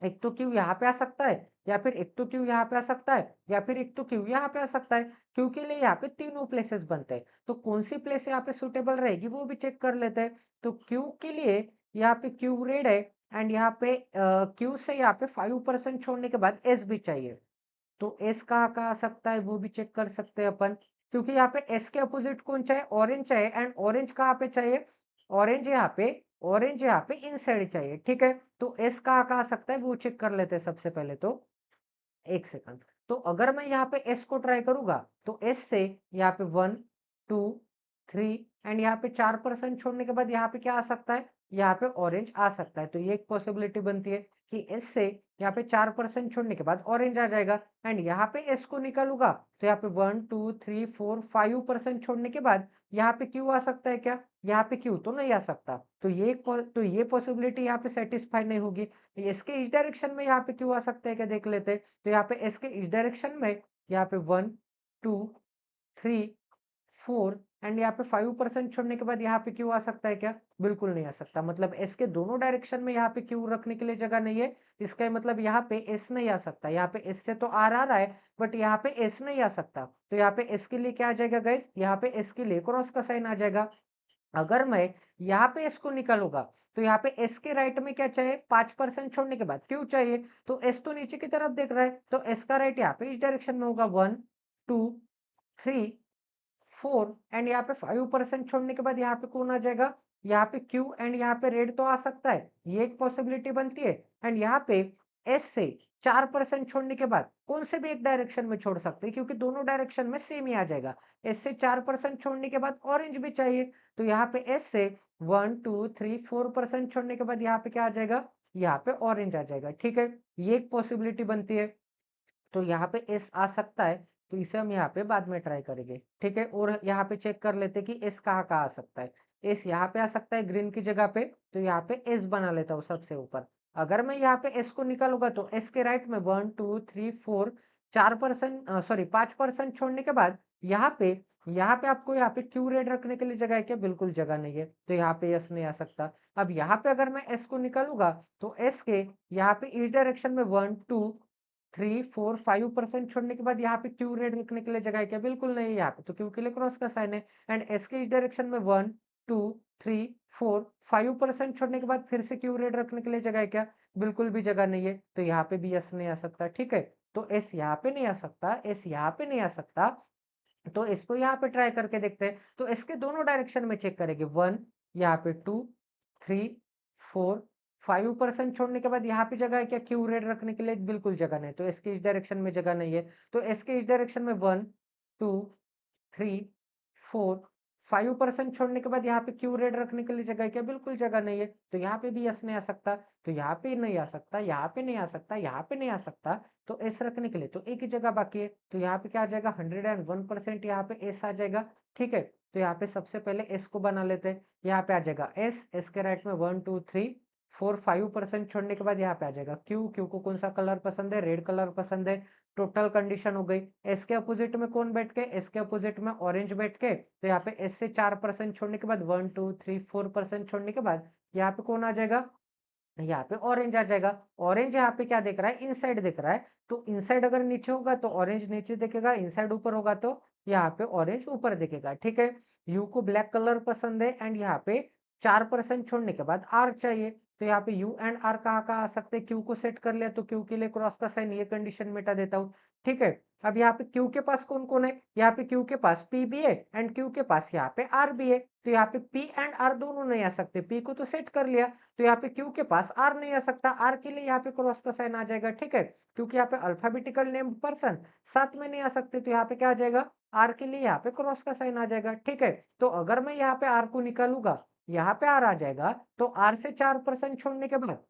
एक तो क्यू यहाँ पे आ सकता है, या फिर एक तो क्यू यहाँ पे आ सकता है, या फिर एक तो क्यू यहाँ पे आ सकता है। क्यू के लिए यहाँ पे तीनों प्लेसेस बनते हैं, तो कौन सी प्लेस यहाँ पे सुटेबल रहेगी वो भी चेक कर लेते हैं। तो क्यू के लिए यहाँ पे क्यू रेड है एंड यहाँ पे क्यू से यहाँ पे 5% छोड़ने के बाद एस भी चाहिए, तो एस कहाँ कहाँ आ सकता है वो भी चेक कर सकते हैं अपन, क्योंकि यहाँ पे एस के अपोजिट कौन चाहिए, ऑरेंज चाहिए एंड ऑरेंज कहाँ पे चाहिए, ऑरेंज यहाँ पे, ऑरेंज यहाँ पे इन साइड चाहिए। ठीक है, तो एस कहाँ कहाँ आ सकता है वो चेक कर लेते हैं सबसे पहले। तो एक सेकंड, तो अगर मैं यहाँ पे एस को ट्राई करूंगा तो एस से यहाँ पे 1 2 3 एंड यहाँ पे 4% छोड़ने के बाद यहाँ पे क्या आ सकता है, यहाँ पे ऑरेंज आ सकता है। तो ये एक पॉसिबिलिटी बनती है कि एस से यहाँ पे 4% छोड़ने के बाद ऑरेंज आ जाएगा एंड यहाँ पे एस को निकालूंगा तो यहाँ पे 1 2 3 4 5% छोड़ने के बाद यहाँ पे क्यू आ सकता है क्या, यहाँ पे क्यू तो नहीं आ सकता। तो तो ये पॉसिबिलिटी यहाँ पे सेटिस्फाई नहीं होगी। इसके इस डायरेक्शन में यहाँ पे क्यू आ सकता है क्या देख लेते हैं। तो यहाँ पे एस के इस डायरेक्शन में यहाँ पे 1 2 3 4 एंड यहाँ पे 5% छोड़ने के बाद यहाँ पे क्यू आ सकता है क्या? बिल्कुल नहीं आ सकता। मतलब एस के दोनों डायरेक्शन में यहाँ पे क्यू रखने के लिए जगह नहीं है। इसका मतलब यहाँ पे एस नहीं आ सकता। यहाँ पे एस से तो आर आ रहा है, बट यहाँ पे एस नहीं आ सकता। तो यहाँ पे एस के लिए क्या आ जाएगा गाइज? यहाँ पे एस के लिए क्रॉस का साइन आ जाएगा। अगर मैं यहाँ पे एस को निकालूंगा तो यहाँ पे एस के राइट में क्या चाहिए? 5% छोड़ने के बाद क्यू चाहिए। तो एस तो नीचे की तरफ देख रहा है, तो एस का राइट यहाँ पे इस डायरेक्शन में होगा, 1 2 3 4 एंड यहाँ पे 5% छोड़ने के बाद यहाँ पे कौन आ जाएगा? यहाँ पे क्यू एंड यहाँ पे रेड तो आ सकता है, ये एक पॉसिबिलिटी बनती है। एंड यहाँ पे एस से 4% छोड़ने के बाद कौन से भी एक डायरेक्शन में छोड़ सकते हैं, क्योंकि दोनों डायरेक्शन में सेम ही आ जाएगा। एस से 4% छोड़ने के बाद ऑरेंज भी चाहिए, तो यहाँ पे एस से 1 2 3 4% छोड़ने के बाद यहाँ पे क्या आ जाएगा? यहाँ पे ऑरेंज आ जाएगा। ठीक है, ये एक पॉसिबिलिटी बनती है। तो यहाँ पे एस आ सकता है, तो इसे हम यहाँ पे बाद में ट्राई करेंगे। ठीक है, और यहाँ पे चेक कर लेते कि एस कहाँ कहाँ आ सकता है। एस यहाँ पे आ सकता है ग्रीन की जगह पे, तो यहाँ पे एस बना लेता हूँ सबसे ऊपर। अगर मैं यहाँ पे एस को निकालूंगा तो एस के राइट में 1 2 3 4 4% सॉरी 5% छोड़ने के बाद यहाँ पे आपको यहाँ पे क्यू रेड रखने के लिए जगह है क्या? बिल्कुल जगह नहीं है, तो यहाँ पे एस नहीं आ सकता। अब यहाँ पे अगर मैं एस को निकालूंगा तो एस के यहाँ पे इस डायरेक्शन में 1 2 3 4 5% छोड़ने के बाद यहाँ पे क्यू रेड रखने के लिए जगह है क्या? बिल्कुल नहीं है यहाँ पे, तो क्यू के लिए क्रॉस का साइन है। एंड एस के इस डायरेक्शन में 1 2 3 4 5% छोड़ने के बाद फिर से क्यू रेड रखने के लिए जगह है क्या? बिल्कुल भी जगह नहीं है, तो यहाँ पे भी एस नहीं आ सकता। ठीक है, तो एस यहाँ पे नहीं आ सकता, एस यहाँ पे नहीं आ सकता। तो इसको यहाँ पे ट्राई करके देखते हैं। तो इसके दोनों डायरेक्शन में चेक करेंगे, 1 यहाँ पे 2 3 4 5% छोड़ने के बाद यहाँ पे जगह है क्या? क्यू रेड रखने के लिए बिल्कुल जगह नहीं, तो इसके इस डायरेक्शन में जगह नहीं है। तो इसके इस डायरेक्शन में 1 2 3 4 5% छोड़ने के बाद यहाँ पे क्यू रेड रखने के लिए जगह है क्या? बिल्कुल जगह नहीं है, तो यहाँ पे भी एस नहीं आ सकता। तो यहाँ पे नहीं आ सकता, यहाँ पे नहीं आ सकता, यहाँ पे नहीं आ सकता, तो एस रखने के लिए तो एक ही जगह बाकी है। तो यहाँ पे क्या आ जाएगा? 101% यहाँ पे एस आ जाएगा। ठीक है, तो यहाँ पे सबसे पहले एस को बना लेते हैं। यहाँ पे आ जाएगा एस, एस के राइट में 1 2 3 4 5% छोड़ने के बाद यहाँ पे आ जाएगा क्यू। क्यू को कौन सा कलर पसंद है? रेड कलर पसंद है। टोटल कंडीशन हो गई। एस के अपोजिट में कौन बैठ के? एस के अपोजिट में ऑरेंज बैठ के, तो यहाँ पे एस से 4% छोड़ने के बाद 1 2 3 4% छोड़ने के बाद यहाँ पे कौन आ जाएगा? यहाँ पे ऑरेंज आ जाएगा। ऑरेंज यहाँ पे क्या देख रहा है? इनसाइड देख रहा है, तो इनसाइड अगर नीचे होगा तो ऑरेंज नीचे दिखेगा, इनसाइड ऊपर होगा तो यहाँ पे ऑरेंज ऊपर दिखेगा। ठीक है, यू को ब्लैक कलर पसंद है एंड यहाँ पे 4% छोड़ने के बाद आर चाहिए, तो यहाँ पे यू एंड आर कहाँ कहाँ आ सकते हैं? क्यू को सेट कर लिया तो क्यू के लिए क्रॉस का साइन, ये कंडीशन मिटा देता हूँ। ठीक है, अब यहाँ पे क्यू के पास कौन कौन है? यहाँ पे क्यू के पास पी भी है एंड क्यू के पास यहाँ पे आर भी है, तो यहाँ पे पी एंड आर दोनों नहीं आ सकते। पी को तो सेट कर लिया, तो यहाँ पे क्यू के पास आर नहीं आ सकता। आर के लिए यहाँ पे क्रॉस का साइन आ जाएगा। ठीक है, क्योंकि यहाँ पे अल्फाबेटिकल नेम्ड पर्सन साथ में नहीं आ सकते, तो यहाँ पे क्या आ जाएगा? आर के लिए यहाँ पे क्रॉस का साइन आ जाएगा। ठीक है, तो अगर मैं यहाँ पे आर को निकालूंगा, यहाँ पे आर आ जाएगा, तो आर से 4% छोड़ने के बाद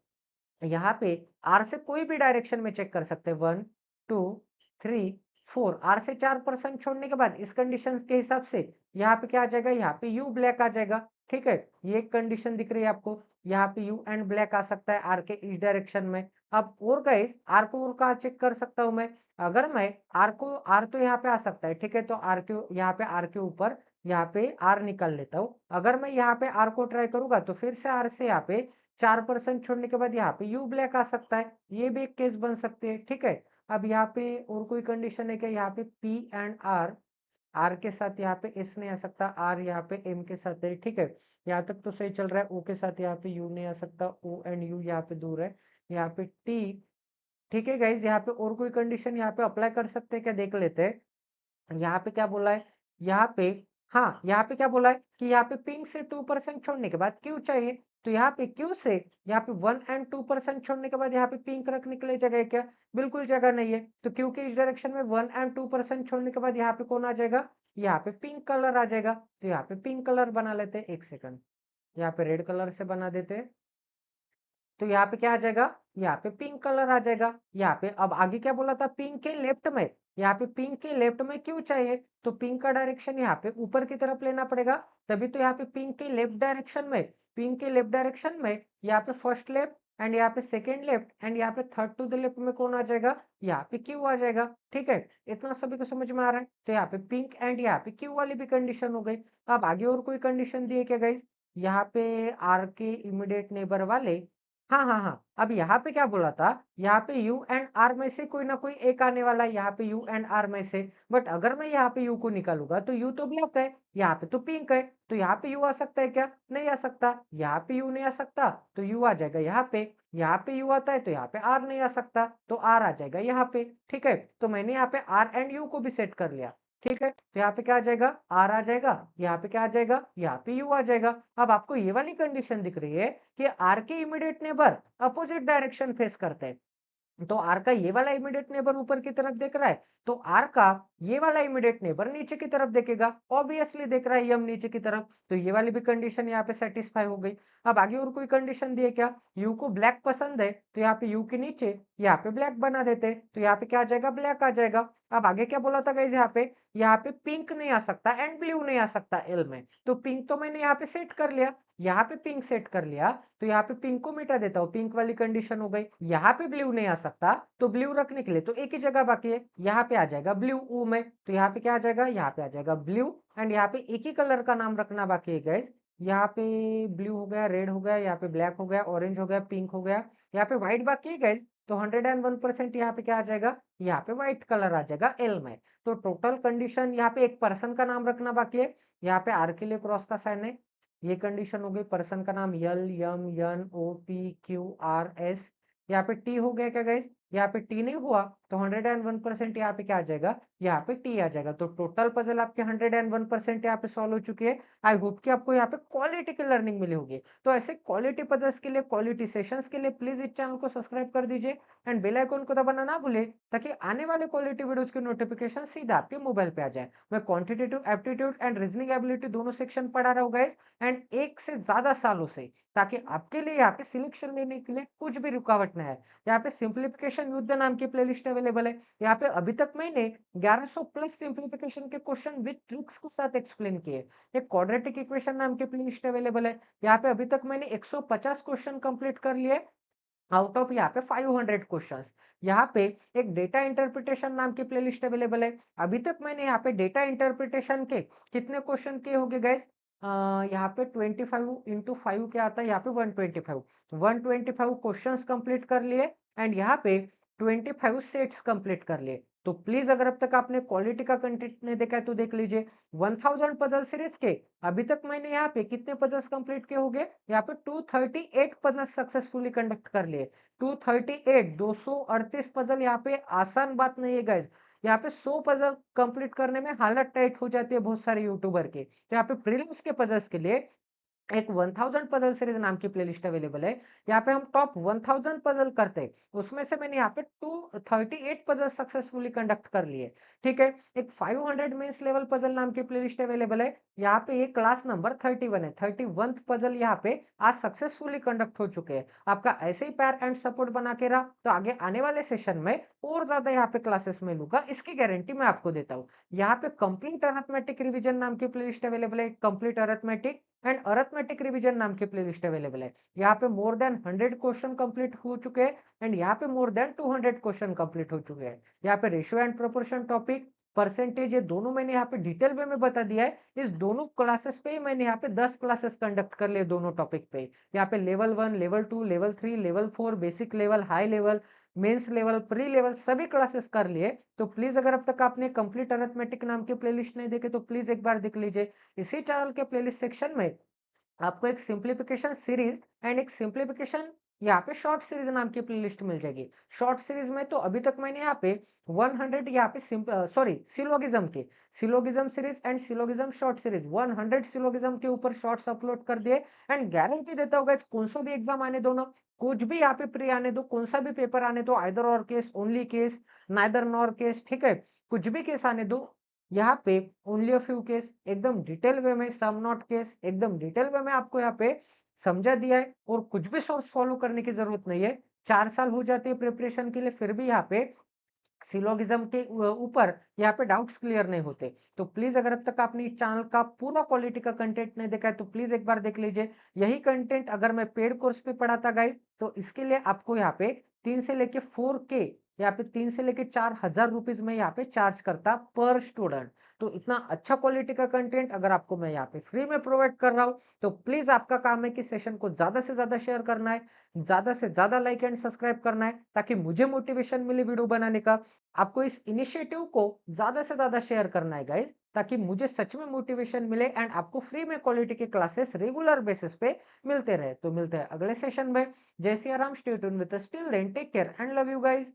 यहाँ पे आर से कोई भी डायरेक्शन में चेक कर सकते हैं, 1 2 3 4। आर से 4% छोड़ने के बाद इस कंडीशन के हिसाब से यहाँ पे क्या आ जाएगा? यहाँ पे यू ब्लैक आ जाएगा। ठीक है, ये एक कंडीशन दिख रही है आपको, यहाँ पे यू एंड ब्लैक आ सकता है आर के इस डायरेक्शन में। अब और गाइस, आर को और कहाँ चेक कर सकता हूँ मैं? अगर मैं आर तो यहाँ पे आ सकता है। ठीक है, तो आर के यहाँ पे आर के ऊपर यहाँ पे आर निकाल लेता हूँ। अगर मैं यहाँ पे आर को ट्राई करूंगा तो फिर से आर से यहाँ पे 4% छोड़ने के बाद यहाँ पे यू ब्लैक आ सकता है, ये भी एक केस बन सकती है। ठीक है, अब यहाँ पे और कोई कंडीशन है क्या? यहाँ पे पी एंड आर, आर के साथ यहाँ पे एस नहीं आ सकता, आर यहाँ पे एम के साथ है। ठीक है, यहाँ तक तो सही चल रहा है। ओ के साथ यहाँ पे यू नहीं आ सकता, ओ एंड यू यहाँ पे दूर है। यहाँ पे टी, ठीक है गाइज, यहाँ पे और कोई कंडीशन यहाँ पे अप्लाई कर सकते हैं क्या? देख लेते हैं। यहाँ पे क्या बोला है? यहाँ पे, हाँ, यहाँ पे क्या बोला है कि यहाँ पे पिंक से 2% छोड़ने के बाद क्यू चाहिए, तो यहाँ पे क्यू से यहाँ पे 1 और 2% छोड़ने के बाद यहाँ पे पिंक रखने के लिए जगह है क्या? बिल्कुल जगह नहीं है, तो क्यू के इस डायरेक्शन में 1 और 2% छोड़ने के बाद यहाँ पे कौन आ जाएगा? यहाँ पे पिंक कलर आ जाएगा, तो यहाँ पे पिंक कलर बना लेते हैं। एक सेकंड, यहाँ पे रेड कलर से बना देते हैं, तो यहाँ पे क्या आ जाएगा? यहाँ पे पिंक कलर आ जाएगा। यहाँ पे अब आगे क्या बोला था? पिंक के लेफ्ट में, यहाँ पे पिंक के लेफ्ट में क्यों चाहिए? तो पिंक का डायरेक्शन यहाँ पे ऊपर की तरफ लेना पड़ेगा, तभी तो यहाँ पे पिंक के लेफ्ट डायरेक्शन में, पिंक के लेफ्ट डायरेक्शन में यहाँ पे फर्स्ट लेफ्ट एंड यहाँ पे सेकेंड लेफ्ट एंड यहाँ पे थर्ड टू द लेफ्ट में कौन आ जाएगा, यहाँ पे क्यू आ जाएगा। ठीक है, इतना सभी को समझ में आ रहा है। तो यहाँ पे पिंक एंड यहाँ पे क्यू वाली भी कंडीशन हो गई। अब आगे और कोई कंडीशन दी है क्या गाइज, यहाँ पे आर के इमीडिएट नेबर वाले, हाँ हाँ हाँ, अब यहाँ पे क्या बोला था, यहाँ पे यू एंड आर में से कोई ना कोई एक आने वाला है, यहाँ पे यू एंड आर में से। बट अगर मैं यहाँ पे यू को निकालूंगा तो यू तो ब्लैक है, यहाँ पे तो पिंक है, तो यहाँ पे यू आ सकता है क्या, नहीं आ सकता। यहाँ पे यू नहीं आ सकता तो यू आ जाएगा यहाँ पे, यहाँ पे यू आता है तो यहाँ पे आर नहीं आ सकता, तो आर आ जाएगा यहाँ पे। ठीक है, तो मैंने यहाँ पे आर एंड यू को भी सेट कर लिया। ठीक है, तो यहाँ पे क्या आ जाएगा, आर आ जाएगा, यहाँ पे क्या आ जाएगा, यहाँ पे यू आ जाएगा। अब आपको ये वाली कंडीशन दिख रही है कि आर के immediate neighbour opposite direction face करते हैं। तो आर का ये वाला इमीडिएट नेबर ऊपर की तरफ देख रहा है, तो आर का ये वाला इमीडिएट नेबर नीचे की तरफ देखेगा, ऑब्वियसली देख रहा है ये हम नीचे की तरफ, तो ये वाली भी कंडीशन यहाँ पे सेटिस्फाई हो गई। अब आगे और कोई कंडीशन दी है क्या, यू को ब्लैक पसंद है तो यहाँ पे यू के नीचे यहाँ पे ब्लैक बना देते, तो यहाँ पे क्या आ जाएगा, ब्लैक आ जाएगा। अब आगे क्या बोला था गाइस, यहाँ पे पिंक नहीं आ सकता एंड ब्लू नहीं आ सकता एल में, तो पिंक तो मैंने यहाँ पे सेट कर लिया, यहाँ पे पिंक सेट कर लिया, तो यहाँ पे पिंक को मिटा देता हूँ, पिंक वाली कंडीशन हो गई। यहाँ पे ब्लू नहीं आ सकता, तो ब्लू रखने के लिए तो एक ही जगह बाकी है, यहाँ पे आ जाएगा ब्लू ऊ में, तो यहाँ पे क्या आ जाएगा, यहाँ पे आ जाएगा ब्लू। एंड यहाँ पे एक ही कलर का नाम रखना बाकी है गाइस, यहाँ पे ब्लू हो गया, रेड हो गया, यहाँ पे ब्लैक हो गया, ऑरेंज हो गया, पिंक हो गया, यहाँ पे व्हाइट बाकी है गाइस। तो 101% यहाँ पे क्या आ जाएगा, यहाँ पे व्हाइट कलर आ जाएगा एल में। तो टोटल कंडीशन यहाँ पे एक पर्सन का नाम रखना बाकी है, यहाँ पे आर के लिए क्रॉस का साइन है, ये कंडीशन हो गई, पर्सन का नाम L M N O P Q R S. यहाँ पे टी हो गया क्या गाइस, यहाँ पे टी नहीं हुआ तो 101% यहाँ पे क्या आ जाएगा, यहाँ पे टी आ जाएगा। तो टोटल पजल आपके 101% यहाँ पे सॉल्व हो चुकी है। आई होप कि आपको यहाँ पे क्वालिटी की लर्निंग मिली होगी। तो ऐसे क्वालिटी पजल्स के लिए, क्वालिटी सेशंस के लिए प्लीज इस चैनल को सब्सक्राइब कर दीजिए एंड बेल आइकन को दबाना ना भूले, ताकि आने वाले क्वालिटी वीडियोस की नोटिफिकेशन सीधा आपके मोबाइल पे आ जाए। मैं quantitative aptitude and reasoning ability दोनों सेक्शन पढ़ा रहा हूँ गाइस, एंड एक से ज्यादा सालों से, ताकि आपके लिए यहाँ पे सिलेक्शन लेने के लिए कुछ भी रुकावट न है। यहाँ पे सिंप्लीफिकेशन युद्ध नाम की प्लेलिस्ट अवेलेबल है, यहाँ पे अभी तक मैंने 1100 प्लस सिंप्लीफिकेशन के क्वेश्चन विद ट्रिक्स के साथ एक्सप्लेन किए। एक क्वाड्रेटिक इक्वेशन नाम की प्लेलिस्ट अवेलेबल है, यहाँ पे अभी तक मैंने 150 क्वेश्चन कंप्लीट कर लिए आउट ऑफ यहाँ पे 500 क्वेश्चंस। यहाँ पे एक डेटा इंटरप्रिटेशन नाम की प्लेलिस्ट अवेलेबल है, अभी तक मैंने यहाँ पे डेटा इंटरप्रिटेशन के कितने क्वेश्चन किए होंगे गाइस, यहाँ पे 25 इंटू 5 क्या आता है, यहाँ पे 125 क्वेश्चंस कंप्लीट कर लिए, एंड यहाँ पे 25 सेट्स कंप्लीट कर लिए। तो प्लीज अगर अब तक आपने क्वालिटी का कंटेंट नहीं देखा है तो देख लीजिए। 1000 पजल सीरीज के अभी तक मैंने यहाँ पे कितने पजल्स कंप्लीट किए होंगे, यहाँ पे 238 पजल्स सक्सेसफुली कंडक्ट कर लिए। 238 238 पजल, यहाँ पे आसान बात नहीं है गाइज। यहाँ पे 100 पजल कंप्लीट करने में हालत टाइट हो जाती है बहुत सारे यूट्यूबर के। तो यहाँ पे प्रीलिम्स के पजल्स के लिए एक 1000 पजल सीरीज नाम की प्लेलिस्ट अवेलेबल है, यहाँ पे हम टॉप 1000 पजल करते हैं, उसमें से मैंने यहाँ पे 238 पजल सक्सेसफुली कंडक्ट कर लिए। ठीक है, एक 500 मेंस लेवल पजल नाम की प्लेलिस्ट अवेलेबल है, यहाँ पे ये क्लास नंबर 31 है, 31 पजल यहाँ पे आज सक्सेसफुली कंडक्ट हो चुके हैं। आपका ऐसे ही पैर एंड सपोर्ट बना के रहा तो आगे आने वाले सेशन में और ज्यादा यहाँ पे क्लासेस में लूंगा, इसकी गारंटी मैं आपको देता हूँ। यहाँ पे कंप्लीट अरिथमेटिक रिवीजन नाम की प्लेलिस्ट अवेलेबल है, complete arithmetic and arithmetic revision नाम की प्लेलिस्ट अवेलेबल है। यहाँ पे मोर देन 100 क्वेश्चन कंप्लीट हो चुके हैं, एंड यहाँ पे मोर देन 200 क्वेश्चन कंप्लीट हो चुके हैं। यहाँ पे ratio and proportion topic, percentage, ये दोनों मैंने यहाँ पे डिटेल वे में बता दिया है। इस दोनों क्लासेस पे मैंने यहाँ पे 10 क्लासेस कंडक्ट कर लिए दोनों टॉपिक पे। यहाँ पे level 1, level 2, level 3, level 4, basic level, high level, mains level, pre level, सभी क्लासेस कर लिए। तो प्लीज अगर अब तक आपने कंप्लीट अरिथमेटिक नाम की प्लेलिस्ट नहीं देखे तो प्लीज एक बार देख लीजिए। इसी चैनल के प्लेलिस्ट सेक्शन में आपको एक सिंप्लीफिकेशन सीरीज एंड एक सिंप्लीफिकेशन यहाँ पे शॉर्ट सीरीज नाम की प्लेलिस्ट मिल जाएगी। शॉर्ट सीरीज में तो अभी तक मैंने यहाँ पे 100 यहाँ पे सिलोगिज्म के syllogism series and syllogism short series 100 syllogism के ऊपर शॉर्ट्स अपलोड कर दिए, एंड गारंटी देता होगा कौन सा भी एग्जाम आने दो ना, कुछ भी यहाँ पे प्री आने दो, कौन सा भी पेपर आने दो, आइदर और case, only case, neither nor case, ठीक है, कुछ भी केस आने दो, यहाँ पे ओनली अ फ्यू केस एकदम डिटेल वे में, सम नॉट केस एकदम डिटेल वे में आपको यहाँ पे समझा दिया है, और कुछ भी सोर्स फॉलो करने की जरूरत नहीं है। 4 साल हो जाते हैं प्रिपरेशन के लिए, फिर भी यहाँ पे सिलोगिज्म के ऊपर यहाँ पे डाउट्स क्लियर नहीं होते। तो प्लीज अगर अब तक आपने इस चैनल का पूरा क्वालिटी का कंटेंट नहीं देखा है तो प्लीज एक बार देख लीजिए। यही कंटेंट अगर मैं पेड कोर्स पे पढ़ाता गाइस तो इसके लिए आपको यहाँ पे 3 से लेके 4K, यहाँ पे 3 से लेके 4,000 रुपीज में यहाँ पे चार्ज करता पर स्टूडेंट। तो इतना अच्छा क्वालिटी का कंटेंट अगर आपको मैं यहाँ पे फ्री में प्रोवाइड कर रहा हूँ तो प्लीज आपका काम है कि सेशन को ज्यादा से ज्यादा शेयर करना है, ज्यादा से ज्यादा लाइक एंड सब्सक्राइब करना है, ताकि मुझे मोटिवेशन मिले वीडियो बनाने का। आपको इस इनिशिएटिव को ज्यादा से ज्यादा शेयर करना है गाइस, ताकि मुझे सच में मोटिवेशन मिले एंड आपको फ्री में क्वालिटी के क्लासेस रेगुलर बेसिस पे मिलते रहे। तो मिलते हैं अगले सेशन में। Jai Siya Ram, stay tuned with us, till then take care and love you guys.